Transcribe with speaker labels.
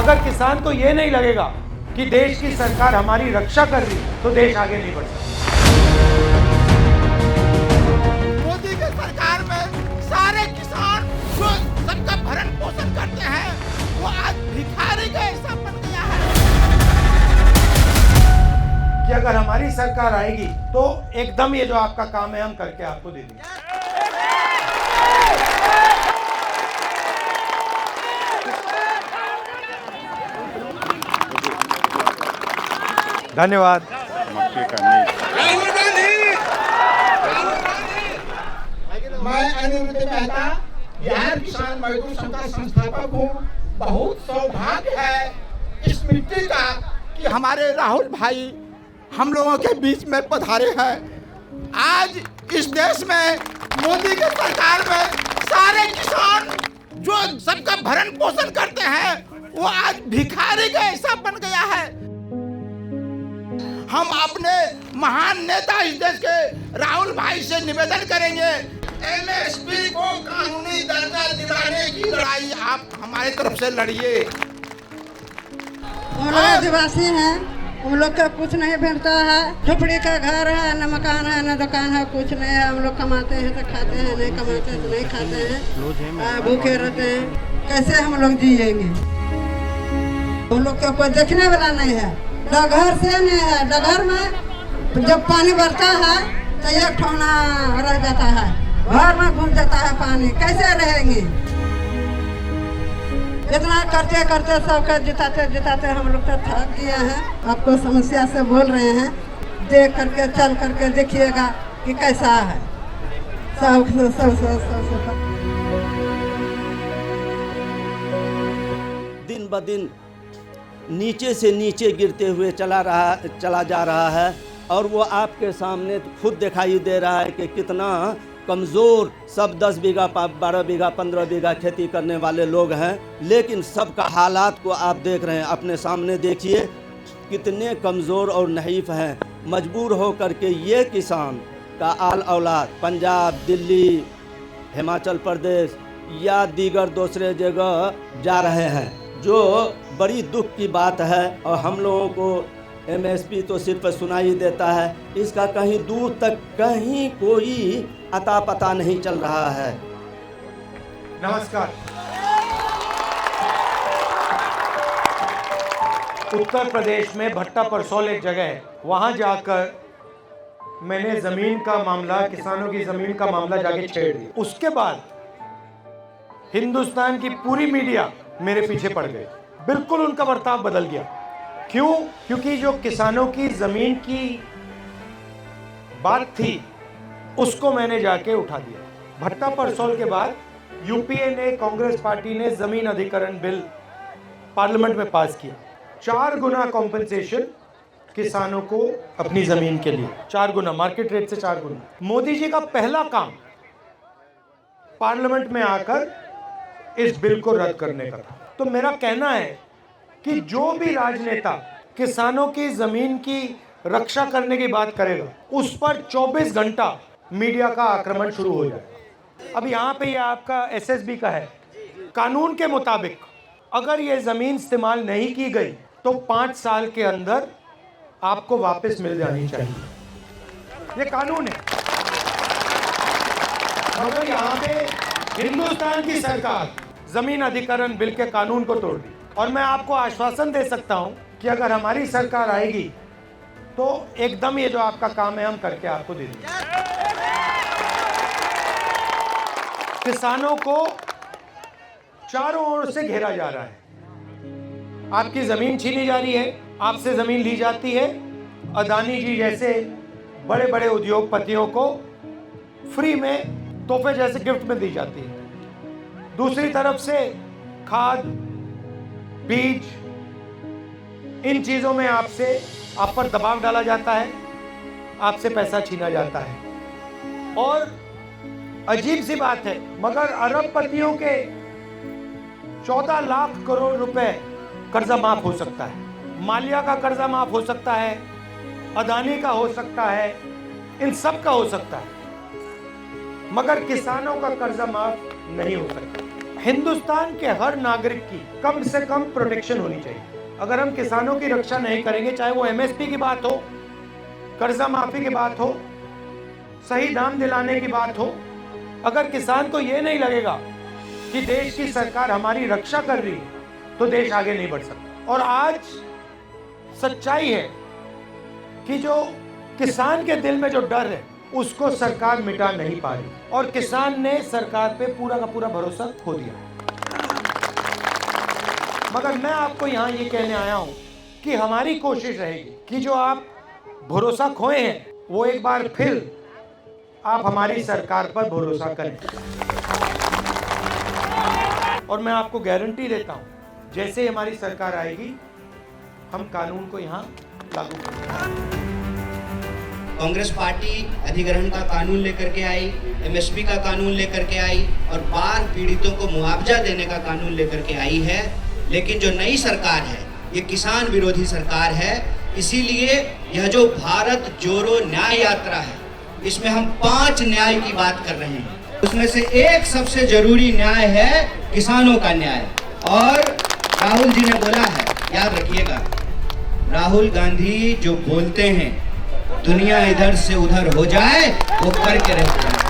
Speaker 1: अगर किसान को ये नहीं लगेगा कि देश की सरकार हमारी रक्षा कर रही है तो देश आगे नहीं बढ़ सकता।
Speaker 2: मोदी की सरकार में सारे किसान जो सबका भरण पोषण करते हैं वो आज भिखारी का ऐसा बन गया है
Speaker 1: कि अगर हमारी सरकार आएगी तो एकदम ये जो आपका काम है हम करके आपको दे देंगे। धन्यवाद।
Speaker 2: मैं अनिरुद्ध मेहता बिहार किसान मजदूर संघ का संस्थापक हूँ। बहुत सौभाग्य है इस मिट्टी का कि हमारे राहुल भाई हम लोगों के बीच में पधारे हैं। आज इस देश में मोदी की सरकार में सारे किसान जो सबका भरण पोषण करते हैं वो आज भिखारी का ऐसा बन गया है। हम अपने महान नेता इस देश के राहुल भाई से निवेदन करेंगे, एमएसपी को कानूनी दर्जा दिलाने की लड़ाई आप हमारे तरफ से लड़िए।
Speaker 3: हम लोग आदिवासी हैं, हम लोग का कुछ नहीं मिलता है। झोपड़ी का घर है, न मकान है, न दुकान है, कुछ नहीं है। हम लोग कमाते हैं तो खाते हैं, नहीं कमाते हैं तो नहीं खाते हैं, भूखे रहते हैं। कैसे हम लोग जिएंगे? हम लोग का कोई देखने वाला नहीं है। डगर से नहीं है, डगर में जब पानी बढ़ता है तो एक ठोना रह जाता है, घर में घुस जाता है पानी। कैसे रहेंगे? इतना करते करते सबका जिताते जिताते हम लोग तो थक गए हैं। आपको समस्या से बोल रहे हैं, देख करके चल करके देखिएगा कि कैसा है। सब
Speaker 4: दिन ब दिन नीचे से नीचे गिरते हुए चला जा रहा है और वो आपके सामने खुद दिखाई दे रहा है कि कितना कमज़ोर सब 10 बीघा 12 बीघा 15 बीघा खेती करने वाले लोग हैं। लेकिन सबका हालात को आप देख रहे हैं, अपने सामने देखिए कितने कमज़ोर और नहीफ हैं। मजबूर हो करके ये किसान का आल औलाद पंजाब, दिल्ली, हिमाचल प्रदेश या दीगर दूसरे जगह जा रहे हैं, जो बड़ी दुख की बात है। और हम लोगों को एमएसपी तो सिर्फ सुनाई देता है, इसका कहीं दूर तक कहीं कोई अता पता नहीं चल रहा है।
Speaker 1: नमस्कार। उत्तर प्रदेश में भट्टा परसौल एक जगह है, वहां जाकर मैंने जमीन का मामला, किसानों की जमीन का मामला जाके छेड़ दिया। उसके बाद हिंदुस्तान की पूरी मीडिया मेरे पीछे पड़ गई। बिल्कुल उनका बर्ताव बदल गया। क्यों? क्योंकि जो किसानों की जमीन की बात थी उसको मैंने जाके उठा दिया। भट्टा परसौल के बाद यूपीए ने, कांग्रेस पार्टी ने जमीन अधिग्रहण बिल पार्लियामेंट में पास किया। 4 गुना कॉम्पेंसेशन किसानों को अपनी जमीन के लिए, 4 गुना, मार्केट रेट से 4 गुना। मोदी जी का पहला काम पार्लियामेंट में आकर इस बिल को रद्द करने का था। तो मेरा कहना है कि जो भी राजनेता किसानों की जमीन की रक्षा करने की बात करेगा उस पर 24 घंटा मीडिया का आक्रमण शुरू हो जाए। अब यहाँ पे ये आपका एसएसबी का है, कानून के मुताबिक अगर ये जमीन इस्तेमाल नहीं की गई तो 5 साल के अंदर आपको वापस मिल जानी चाहिए। ये कानून है। मगर यहाँ पे हिंदुस्तान की सरकार जमीन अधिग्रहण बिल के कानून को तोड़ दी। और मैं आपको आश्वासन दे सकता हूं कि अगर हमारी सरकार आएगी तो एकदम ये जो आपका काम है हम करके आपको दे देंगे। किसानों को चारों ओर से घेरा जा रहा है। आपकी जमीन छीनी जा रही है, आपसे जमीन ली जाती है। अदानी जी जैसे बड़े बड़े उद्योगपतियों को फ्री में तोहफे जैसे गिफ्ट में दी जाती है। दूसरी तरफ से खाद, बीज, इन चीजों में आप पर दबाव डाला जाता है, आपसे पैसा छीना जाता है। और अजीब सी बात है, मगर अरबपतियों के 14 लाख करोड़ रुपए कर्जा माफ हो सकता है। मालिया का कर्जा माफ हो सकता है, अदानी का हो सकता है, इन सब का हो सकता है, मगर किसानों का कर्जा माफ नहीं हो सकता। हिंदुस्तान के हर नागरिक की कम से कम प्रोटेक्शन होनी चाहिए। अगर हम किसानों की रक्षा नहीं करेंगे, चाहे वो एमएसपी की बात हो, कर्जा माफी की बात हो, सही दाम दिलाने की बात हो, अगर किसान को ये नहीं लगेगा कि देश की सरकार हमारी रक्षा कर रही है, तो देश आगे नहीं बढ़ सकता। और आज सच्चाई है कि जो किसान के दिल में जो डर है उसको सरकार मिटा नहीं पा रही, और किसान ने सरकार पे पूरा का पूरा भरोसा खो दिया। मगर मैं आपको यहाँ ये कहने आया हूँ कि हमारी कोशिश रहेगी कि जो आप भरोसा खोए हैं वो एक बार फिर आप हमारी सरकार पर भरोसा करें। और मैं आपको गारंटी देता हूँ, जैसे ही हमारी सरकार आएगी हम कानून को यहाँ लागू करेंगे।
Speaker 5: कांग्रेस पार्टी अधिग्रहण का कानून लेकर के आई, एमएसपी का कानून लेकर के आई और बाढ़ पीड़ितों को मुआवजा देने का कानून लेकर के आई है। लेकिन जो नई सरकार है ये किसान विरोधी सरकार है। इसीलिए यह जो भारत जोड़ो न्याय यात्रा है, इसमें हम 5 न्याय की बात कर रहे हैं। उसमें से एक सबसे जरूरी न्याय है किसानों का न्याय। और राहुल जी ने बोला है, याद रखिएगा, राहुल गांधी जो बोलते हैं दुनिया इधर से उधर हो जाए वो करके रहते हैं।